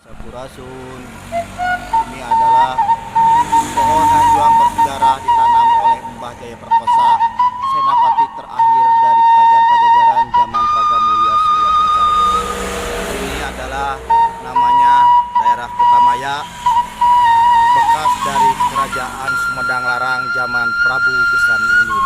Sampurasun. Ini adalah pohon hanjuang bersejarah ditanam oleh Mbah Jaya Perkosa, senapati terakhir dari Kerajaan Pajajaran zaman Pragamulya Surya Kencana. Ini adalah namanya daerah Kutamaya, bekas dari Kerajaan Sumedang Larang zaman Prabu Gesan Ulun.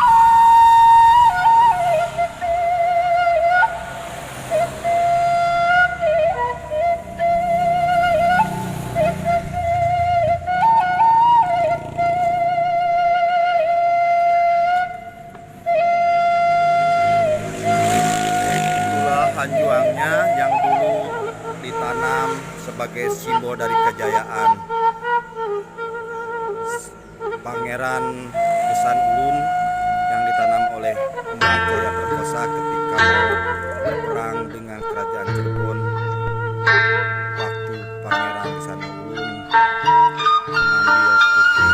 Hanjuangnya yang dulu ditanam sebagai simbol dari kejayaan Pangeran Gesan Ulun yang ditanam oleh Mbah Jaya Perkosa ketika berperang dengan Kerajaan Cirebon waktu Pangeran Gesan Ulun mengambil putri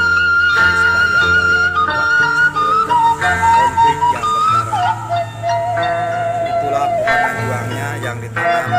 Gadis Daya dari Bupati Cirebon dan konflik yang berdarah. Itulah pohon hanjuangnya yang ditanam